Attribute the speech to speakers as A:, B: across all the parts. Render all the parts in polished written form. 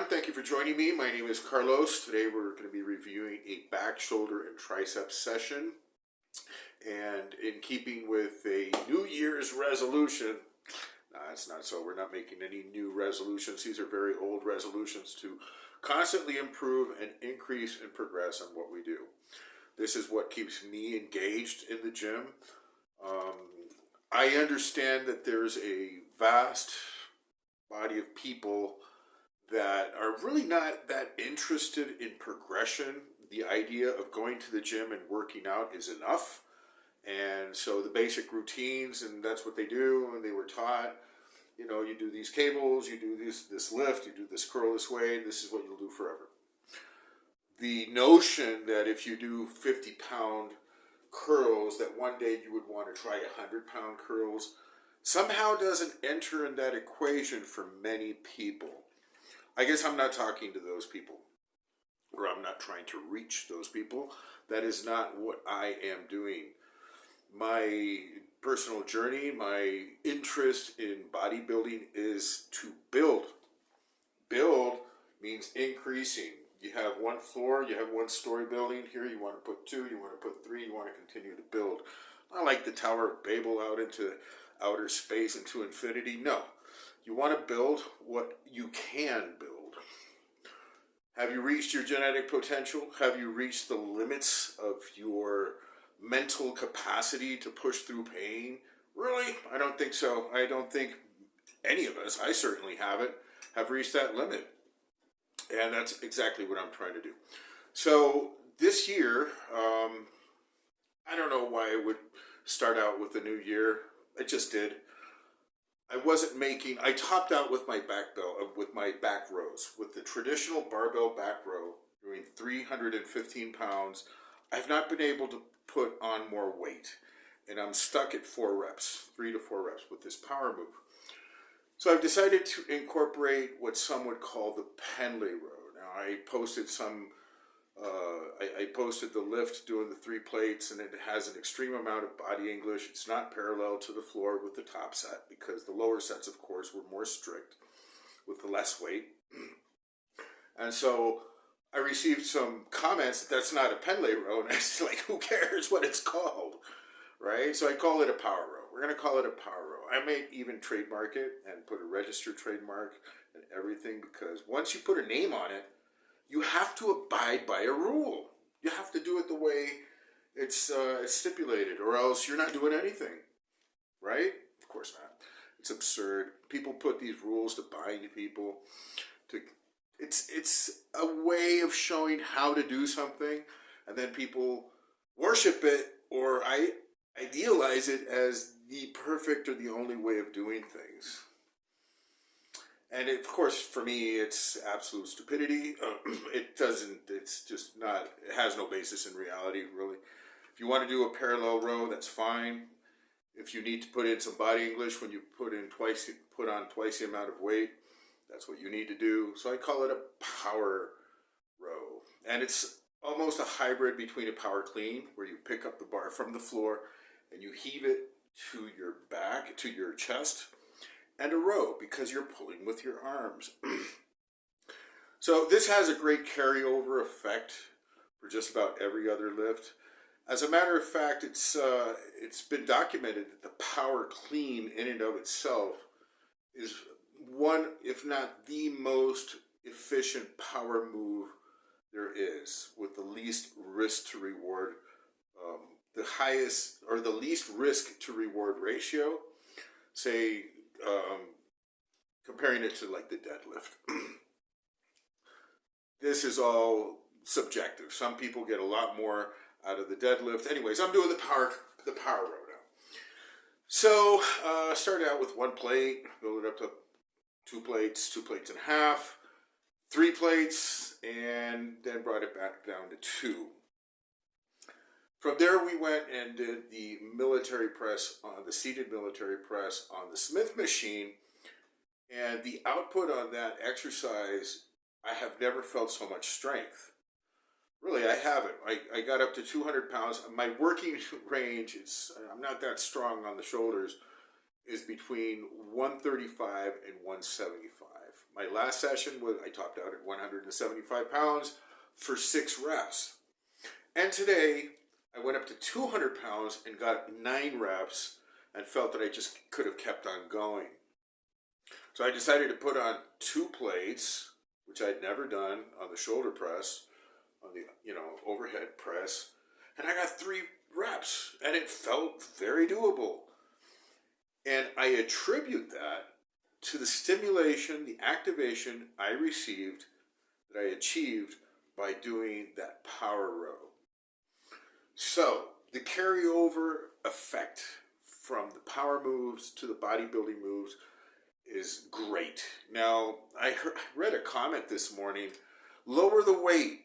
A: Thank you for joining me. My name is Carlos. Today we're going to be reviewing a back, shoulder, and triceps session. And in keeping with a New Year's resolution, it's not so. We're not making any new resolutions. These are very old resolutions to constantly improve and increase and progress on what we do. This is what keeps me engaged in the gym. I understand that there's a vast body of people that are really not that interested in progression. The idea of going to the gym and working out is enough. And so the basic routines, and that's what they do, and they were taught, you do these cables, you do this lift, you do this curl this way, this is what you'll do forever. The notion that if you do 50-pound curls, that one day you would want to try 100-pound curls, somehow doesn't enter in that equation for many people. I guess I'm not talking to those people, or I'm not trying to reach those people. That is not what I am doing. My personal journey, my interest in bodybuilding is to build. Build means increasing. You have one floor, you have one story building. Here you want to put two, you want to put three, you want to continue to build. Not like the Tower of Babel out into outer space, into infinity. No. You want to build what you can build. Have you reached your genetic potential? Have you reached the limits of your mental capacity to push through pain? Really? I don't think so. I don't think any of us, I certainly haven't, have reached that limit. And that's exactly what I'm trying to do. So this year, I don't know why I would start out with the new year. I just did. I topped out with my back rows. With the traditional barbell back row, doing 315 pounds, I've not been able to put on more weight. And I'm stuck at 3 to 4 reps with this power move. So I've decided to incorporate what some would call the pendlay row. Now I posted I posted the lift doing the 3 plates, and it has an extreme amount of body English. It's not parallel to the floor with the top set, because the lower sets, of course, were more strict with the less weight. And so I received some comments that that's not a pendlay row, and I was like, who cares what it's called, right? So I call it a power row. We're going to call it a power row. I may even trademark it and put a registered trademark and everything, because once you put a name on it, you have to abide by a rule. You have to do it the way it's stipulated, or else you're not doing anything, right? Of course not. It's absurd. People put these rules to bind people. It's a way of showing how to do something, and then people worship it, or idealize it as the perfect or the only way of doing things. And of course, for me, it's absolute stupidity. It's just not, it has no basis in reality, really. If you want to do a parallel row, that's fine. If you need to put in some body English when you put on twice the amount of weight, that's what you need to do. So I call it a power row. And it's almost a hybrid between a power clean, where you pick up the bar from the floor and you heave it to your back, to your chest, and a row, because you're pulling with your arms. So this has a great carryover effect for just about every other lift. As a matter of fact, it's been documented that the power clean in and of itself is one, if not the most efficient power move there is, with the least risk to reward, the highest, or the least risk to reward ratio, say, comparing it to like the deadlift. This is all subjective. Some people get a lot more out of the deadlift. Anyways, I'm doing the power row now. So started out with 1 plate, build it up to 2 plates and a half, 3 plates, and then brought it back down to 2. From there, we went and did the military press, the seated military press on the Smith machine. And the output on that exercise, I have never felt so much strength. Really, I haven't. I got up to 200 pounds. My working range, I'm not that strong on the shoulders, is between 135 and 175. My last session was, I topped out at 175 pounds for 6 reps. And today, I went up to 200 pounds and got 9 reps and felt that I just could have kept on going. So I decided to put on 2 plates, which I'd never done on the shoulder press, on the overhead press, and I got 3 reps, and it felt very doable. And I attribute that to the stimulation, the activation I received, that I achieved by doing that power row. So the carryover effect from the power moves to the bodybuilding moves is great. Now, I read a comment this morning, lower the weight.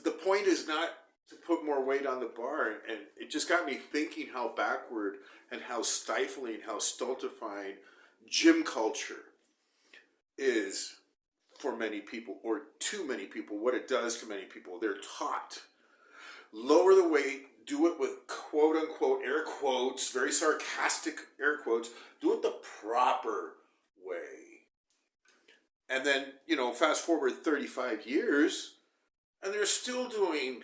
A: The point is not to put more weight on the bar, and it just got me thinking how backward and how stifling, how stultifying gym culture is for many people, or to many people, what it does to many people. They're taught, lower the weight, do it with quote unquote air quotes, very sarcastic air quotes, do it the proper way. And then, fast forward 35 years, and they're still doing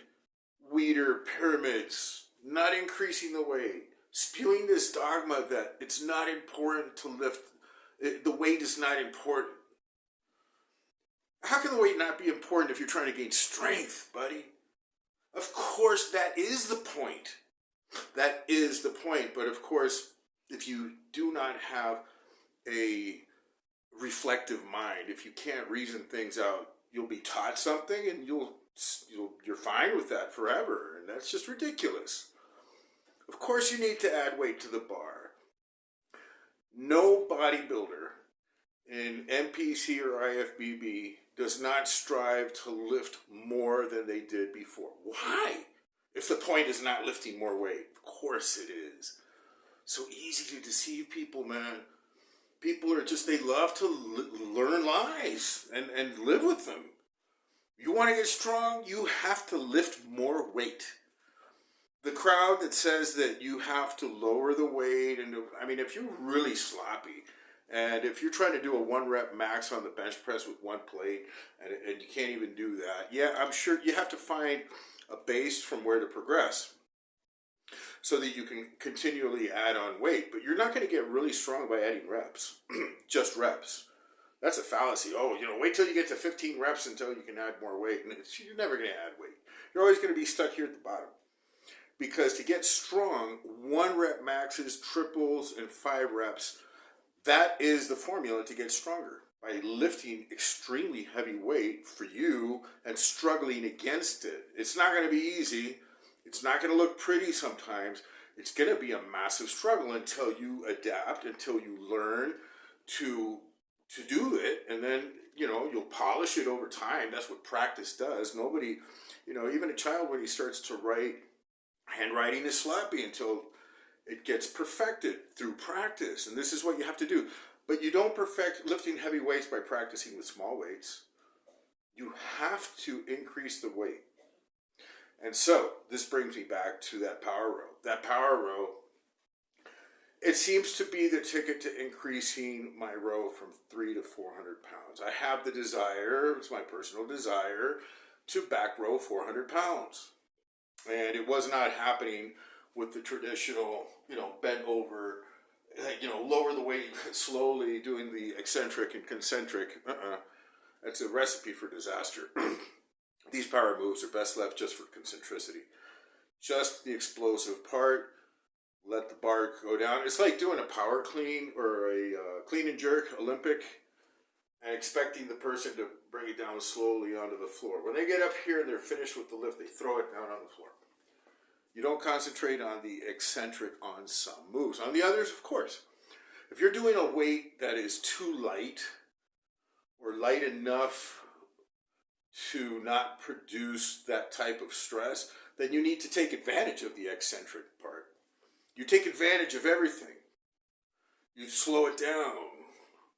A: Weighter pyramids, not increasing the weight, spewing this dogma that it's not important to lift, the weight is not important. How can the weight not be important if you're trying to gain strength, buddy? Of course, that is the point. That is the point. But of course, if you do not have a reflective mind, if you can't reason things out, you'll be taught something and you're fine with that forever, and that's just ridiculous. Of course you need to add weight to the bar. No bodybuilder in NPC or IFBB does not strive to lift more than they did before. Why? If the point is not lifting more weight. Of course it is. So easy to deceive people, man. People are just, they love to learn lies and live with them. You want to get strong, you have to lift more weight. The crowd that says that you have to lower the weight, and if you're really sloppy, and if you're trying to do a 1 rep max on the bench press with 1 plate, and you can't even do that, yeah, I'm sure you have to find a base from where to progress so that you can continually add on weight. But you're not going to get really strong by adding reps, just reps. That's a fallacy. Oh, wait till you get to 15 reps until you can add more weight. And you're never going to add weight. You're always going to be stuck here at the bottom. Because to get strong, 1 rep maxes, triples, and 5 reps, that is the formula to get stronger. By lifting extremely heavy weight for you and struggling against it. It's not going to be easy. It's not going to look pretty sometimes. It's going to be a massive struggle until you adapt, until you learn to do it, and then you'll polish it over time. That's what practice does. Nobody, even a child, when he starts to write, handwriting is sloppy until it gets perfected through practice, and this is what you have to do. But you don't perfect lifting heavy weights by practicing with small weights. You have to increase the weight. And so this brings me back to that power row. That power row, it seems to be the ticket to increasing my row from 300 to 400 pounds. I have the desire, it's my personal desire, to back row 400 pounds. And it was not happening with the traditional, bent over, lower the weight slowly, doing the eccentric and concentric. That's a recipe for disaster. These power moves are best left just for concentricity. Just the explosive part. Let the bar go down. It's like doing a power clean or a clean and jerk Olympic and expecting the person to bring it down slowly onto the floor. When they get up here and they're finished with the lift, they throw it down on the floor. You don't concentrate on the eccentric on some moves. On the others, of course. If you're doing a weight that is too light or light enough to not produce that type of stress, then you need to take advantage of the eccentric part. You take advantage of everything. You slow it down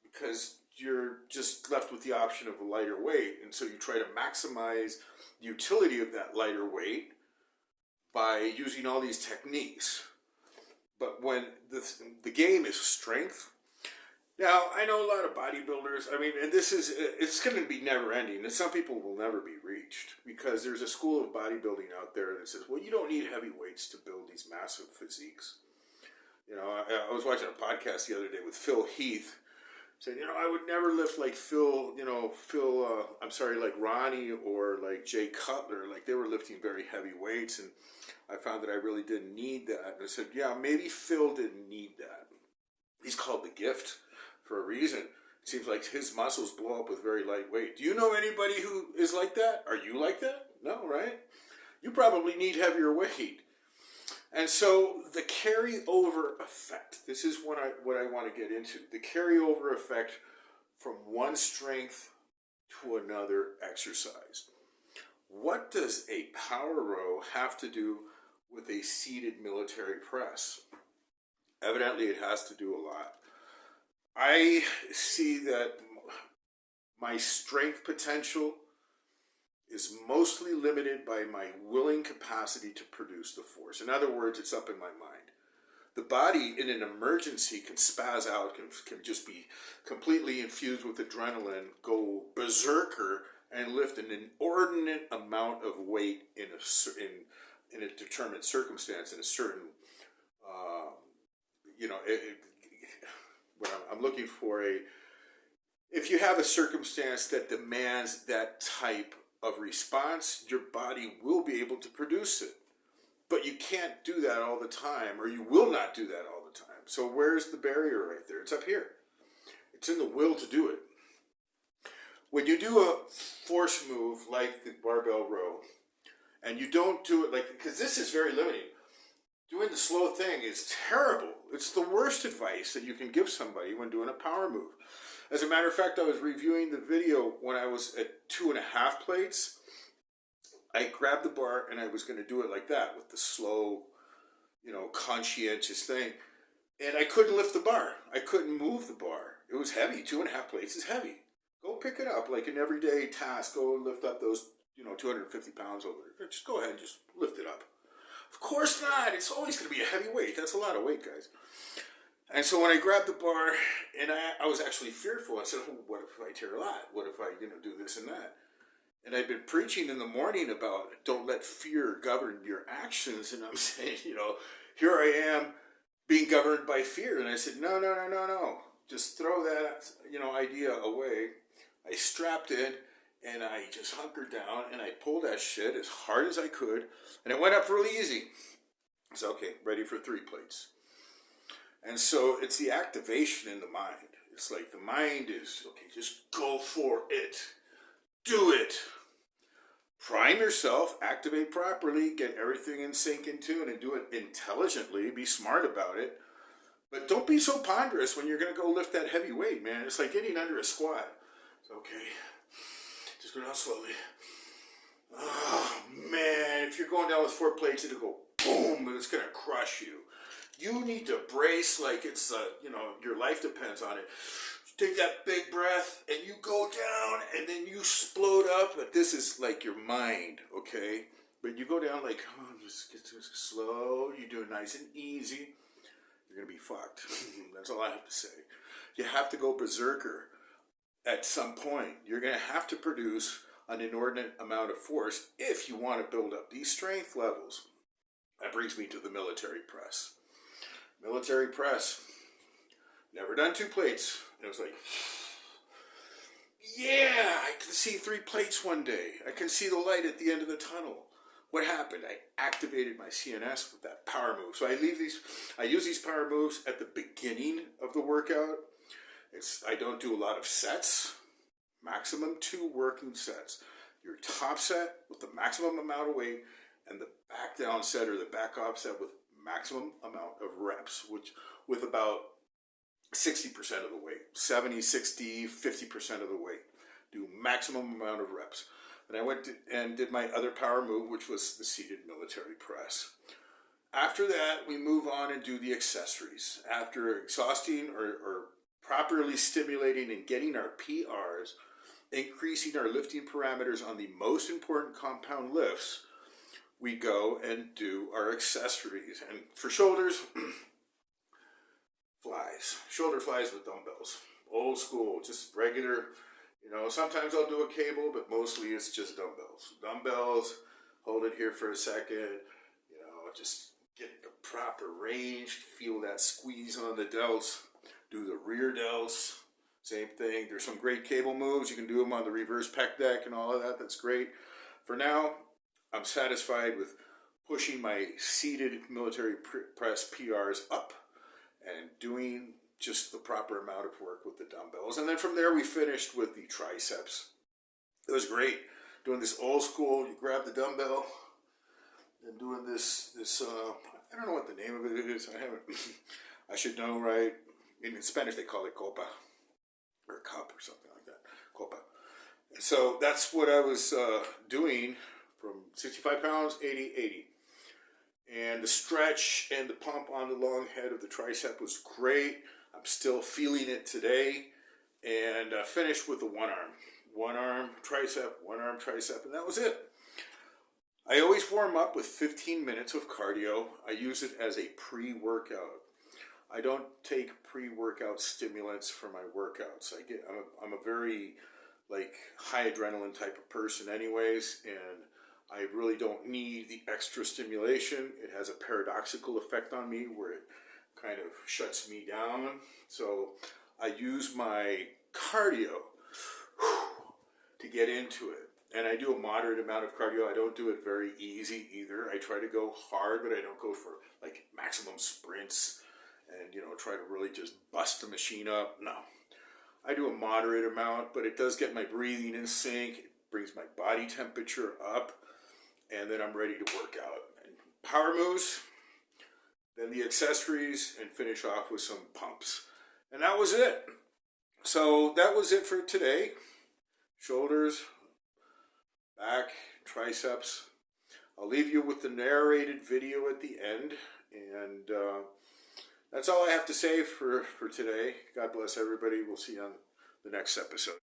A: because you're just left with the option of a lighter weight. And so you try to maximize the utility of that lighter weight by using all these techniques. But when the game is strength, Now, I know a lot of bodybuilders. I mean, and it's going to be never ending. And some people will never be reached because there's a school of bodybuilding out there that says, well, you don't need heavy weights to build these massive physiques. You know, I was watching a podcast the other day with Phil Heath saying, you know, I would never lift like like Ronnie or like Jay Cutler. Like they were lifting very heavy weights. And I found that I really didn't need that. And I said, yeah, maybe Phil didn't need that. He's called the gift for a reason. It seems like his muscles blow up with very light weight. Do you know anybody who is like that? Are you like that? No, right? You probably need heavier weight. And so the carryover effect, this is what I want to get into. The carryover effect from one strength to another exercise. What does a power row have to do with a seated military press? Evidently, it has to do a lot. I see that my strength potential is mostly limited by my willing capacity to produce the force. In other words, it's up in my mind. The body in an emergency can spaz out, can just be completely infused with adrenaline, go berserker, and lift an inordinate amount of weight in a determined circumstance, in a certain, what I'm looking for if you have a circumstance that demands that type of response, your body will be able to produce it. But you can't do that all the time, or you will not do that all the time. So where's the barrier right there? It's up here. It's in the will to do it. When you do a force move like the barbell row, and you don't do it because this is very limiting. Doing the slow thing is terrible. It's the worst advice that you can give somebody when doing a power move. As a matter of fact, I was reviewing the video when I was at 2.5 plates. I grabbed the bar and I was going to do it like that with the slow, conscientious thing. And I couldn't lift the bar. I couldn't move the bar. It was heavy. 2.5 plates is heavy. Go pick it up like an everyday task. Go and lift up those, 250 pounds over there. Just go ahead and just lift it up. Of course not. It's always going to be a heavy weight. That's a lot of weight, guys. And so when I grabbed the bar, and I was actually fearful. I said, oh, what if I tear a lot? What if I, do this and that? And I'd been preaching in the morning about don't let fear govern your actions. And I'm saying, here I am being governed by fear. And I said, no. Just throw that, idea away. I strapped in and I just hunkered down and I pulled that shit as hard as I could. And it went up really easy. I said, okay, ready for 3 plates. And so it's the activation in the mind. It's like the mind is, okay, just go for it. Do it. Prime yourself, activate properly, get everything in sync and tune, and do it intelligently. Be smart about it. But don't be so ponderous when you're going to go lift that heavy weight, man. It's like getting under a squat. It's okay. Just go down slowly. Oh, man. If you're going down with 4 plates, it'll go boom, and it's going to crush you. You need to brace like it's, your life depends on it. Take that big breath, and you go down, and then you explode up. But this is like your mind, okay? But you go down like, just get slow. You do it nice and easy. You're going to be fucked. That's all I have to say. You have to go berserker at some point. You're going to have to produce an inordinate amount of force if you want to build up these strength levels. That brings me to the military press. Military press. Never done 2 plates. And it was like, yeah, I can see 3 plates one day. I can see the light at the end of the tunnel. What happened? I activated my CNS with that power move. So I use these power moves at the beginning of the workout. I don't do a lot of sets. Maximum 2 working sets. Your top set with the maximum amount of weight, and the back down set or the back off set with maximum amount of reps, which with about 60% of the weight. 70, 60, 50% of the weight. Do maximum amount of reps. And I went and did my other power move, which was the seated military press. After that, we move on and do the accessories. After exhausting or properly stimulating and getting our PRs, increasing our lifting parameters on the most important compound lifts, we go and do our accessories. And for shoulders, flies. Shoulder flies with dumbbells. old school, just regular. You know, sometimes I'll do a cable, but mostly it's just dumbbells. Dumbbells, hold it here for a second, you know, just get the proper range, feel that squeeze on the delts, do the rear delts, same thing. There's some great cable moves. You can do them on the reverse pec deck and all of that. That's great. For now, I'm satisfied with pushing my seated military press PRs up and doing just the proper amount of work with the dumbbells. And then from there, we finished with the triceps. It was great doing this old school. You grab the dumbbell and doing this I don't know what the name of it is. I haven't. I should know, right? In Spanish, they call it copa or cup or something like that. Copa. And so that's what I was doing from 65 pounds, 80, 80. And the stretch and the pump on the long head of the tricep was great. I'm still feeling it today. And finished with the one arm. One arm tricep, one arm tricep, and that was it. I always warm up with 15 minutes of cardio. I use it as a pre-workout. I don't take pre-workout stimulants for my workouts. I'm a very high adrenaline type of person anyways, and I really don't need the extra stimulation. It has a paradoxical effect on me where it kind of shuts me down. So I use my cardio to get into it. And I do a moderate amount of cardio. I don't do it very easy either. I try to go hard, but I don't go for maximum sprints and try to really just bust the machine up. No. I do a moderate amount, but it does get my breathing in sync. It brings my body temperature up, and then I'm ready to work out. And power moves, then the accessories, and finish off with some pumps. And that was it. So that was it for today. Shoulders, back, triceps. I'll leave you with the narrated video at the end. And that's all I have to say for today. God bless everybody. We'll see you on the next episode.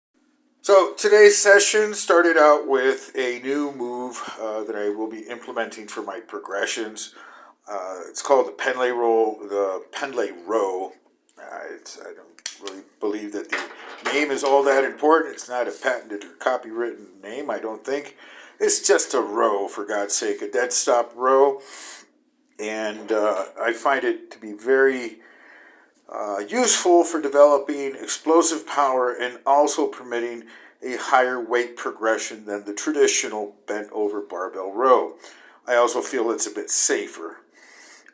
A: So today's session started out with a new move that I will be implementing for my progressions. It's called the pendlay roll, the pendlay row. I don't really believe that the name is all that important. It's not a patented or copywritten name, I don't think. It's just a row, for God's sake, a dead stop row. And I find it to be very useful for developing explosive power and also permitting a higher weight progression than the traditional bent over barbell row. I also feel it's a bit safer,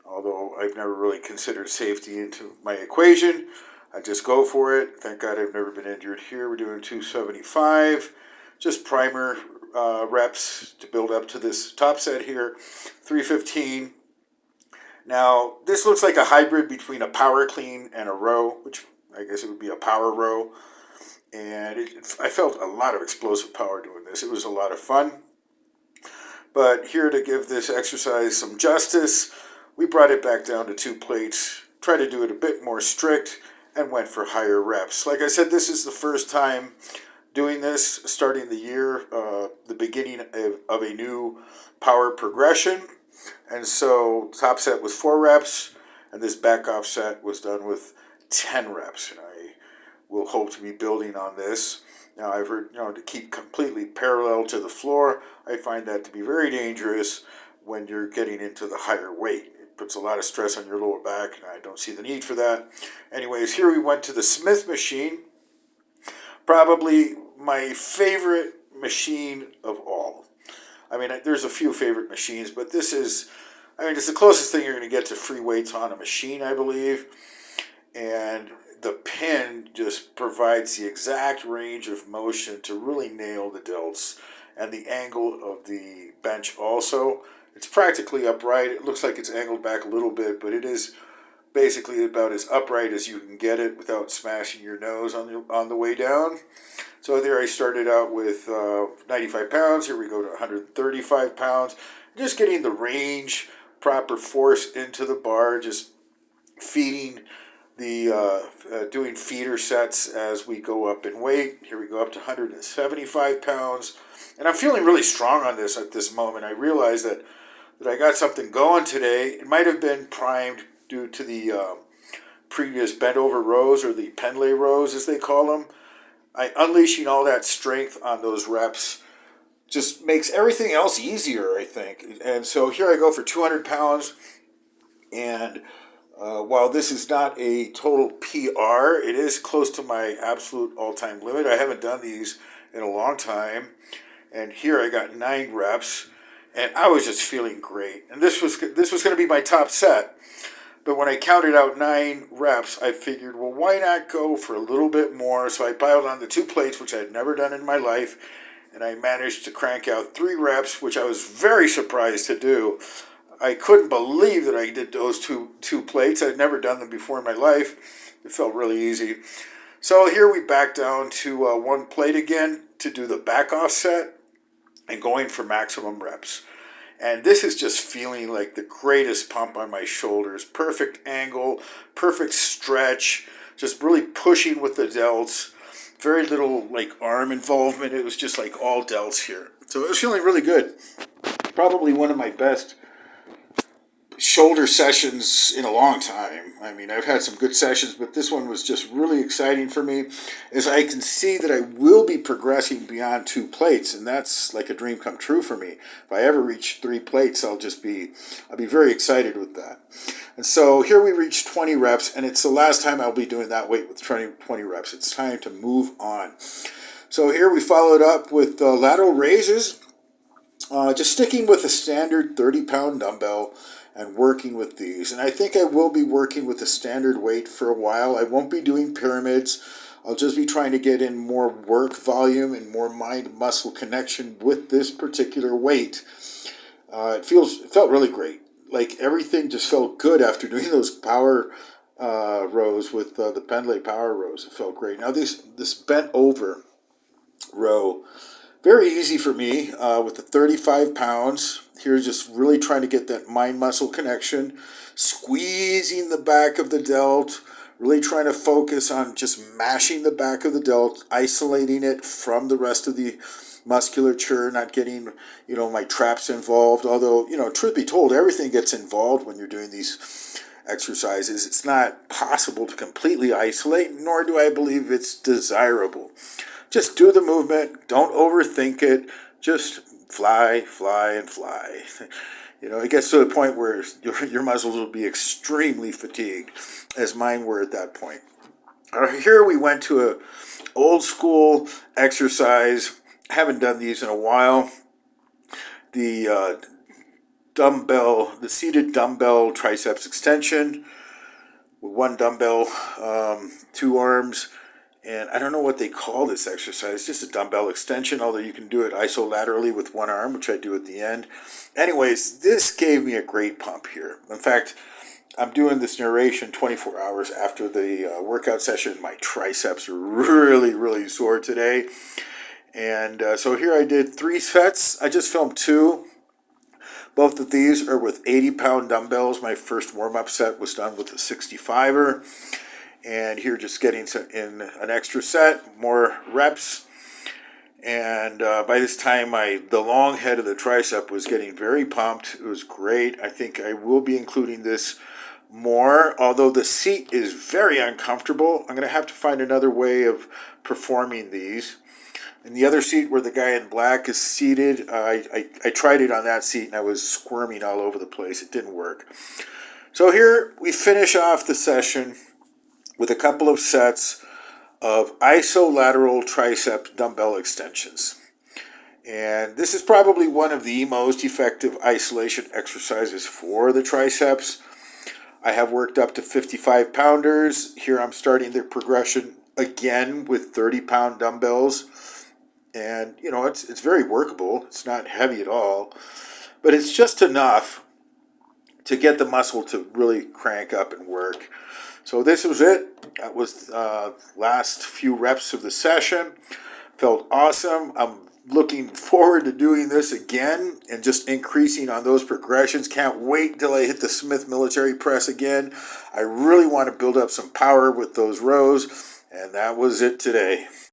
A: although I've never really considered safety into my equation. I just go for it. Thank God I've never been injured here. We're doing 275, just primer reps to build up to this top set here, 315. Now, this looks like a hybrid between a power clean and a row, which I guess it would be a power row. And I felt a lot of explosive power doing this. It was a lot of fun. But here to give this exercise some justice, we brought it back down to 2 plates, tried to do it a bit more strict, and went for higher reps. Like I said, this is the first time doing this, starting the year, the beginning of a new power progression. And so top set was 4 reps, and this back off set was done with 10 reps. And I will hope to be building on this. Now I've heard, to keep completely parallel to the floor, I find that to be very dangerous when you're getting into the higher weight. It puts a lot of stress on your lower back, and I don't see the need for that. Anyways, here we went to the Smith machine, probably my favorite machine of all. I mean, there's a few favorite machines, but this is, it's the closest thing you're going to get to free weights on a machine, I believe. And the pin just provides the exact range of motion to really nail the delts, and the angle of the bench also. It's practically upright. It looks like it's angled back a little bit, but it is basically about as upright as you can get it without smashing your nose on the way down. So there I started out with 95 pounds. Here we go to 135 pounds. Just getting the range, proper force into the bar, just feeding doing feeder sets as we go up in weight. Here we go up to 175 pounds. And I'm feeling really strong on this at this moment. I realize that I got something going today. It might have been primed due to the previous bent over rows, or the pendlay rows as they call them. Unleashing all that strength on those reps just makes everything else easier, I think. And so here I go for 200 pounds. And while this is not a total PR, it is close to my absolute all-time limit. I haven't done these in a long time. And here I got 9 reps. And I was just feeling great. And this was going to be my top set. But when I counted out 9 reps, I figured, well, why not go for a little bit more? So I piled on the 2 plates, which I had never done in my life. And I managed to crank out 3 reps, which I was very surprised to do. I couldn't believe that I did those two plates. I'd never done them before in my life. It felt really easy. So here we back down to 1 plate again to do the back off set and going for maximum reps. And this is just feeling like the greatest pump on my shoulders. Perfect angle, perfect stretch, just really pushing with the delts. Very little like arm involvement. It was just like all delts here. So it was feeling really good. Probably one of my best shoulder sessions in a long time. I mean, I've had some good sessions, but this one was just really exciting for me, as I can see that I will be progressing beyond 2 plates, and that's like a dream come true for me. If I ever reach 3 plates, I'll be very excited with that. And so here we reach 20 reps, and it's the last time I'll be doing that weight with 20 reps. It's time to move on. So here we followed up with lateral raises, just sticking with a standard 30-pound dumbbell and working with these. And I think I will be working with a standard weight for a while. I won't be doing pyramids. I'll just be trying to get in more work volume and more mind-muscle connection with this particular weight. It felt really great. Like everything just felt good after doing those power rows with the pendlay power rows. It felt great. Now this bent over row, very easy for me with the 35 pounds. Here, just really trying to get that mind-muscle connection, squeezing the back of the delt, really trying to focus on just mashing the back of the delt, isolating it from the rest of the musculature, not getting, my traps involved. Although, truth be told, everything gets involved when you're doing these exercises. It's not possible to completely isolate, nor do I believe it's desirable. Just do the movement. Don't overthink it. Just fly, fly, and fly. It gets to the point where your muscles will be extremely fatigued, as mine were at that point. Here we went to a old school exercise. I haven't done these in a while. The seated dumbbell triceps extension with 1 dumbbell, 2 arms. And I don't know what they call this exercise, just a dumbbell extension, although you can do it isolaterally with 1 arm, which I do at the end. Anyways, this gave me a great pump here. In fact, I'm doing this narration 24 hours after the workout session. My triceps are really, really sore today. And so here I did 3 sets. I just filmed 2. Both of these are with 80-pound dumbbells. My first warm-up set was done with a 65er. And here just getting in an extra set, more reps. And by this time, the long head of the tricep was getting very pumped. It was great. I think I will be including this more, although the seat is very uncomfortable. I'm going to have to find another way of performing these. In the other seat where the guy in black is seated, I tried it on that seat and I was squirming all over the place. It didn't work. So here we finish off the session with a couple of sets of isolateral tricep dumbbell extensions. And this is probably one of the most effective isolation exercises for the triceps. I have worked up to 55 pounders. Here I'm starting the progression again with 30-pound dumbbells. And, it's very workable. It's not heavy at all. But it's just enough to get the muscle to really crank up and work. So this was it. That was last few reps of the session. Felt awesome. I'm looking forward to doing this again and just increasing on those progressions. Can't wait till I hit the Smith military press again. I really want to build up some power with those rows, and that was it today.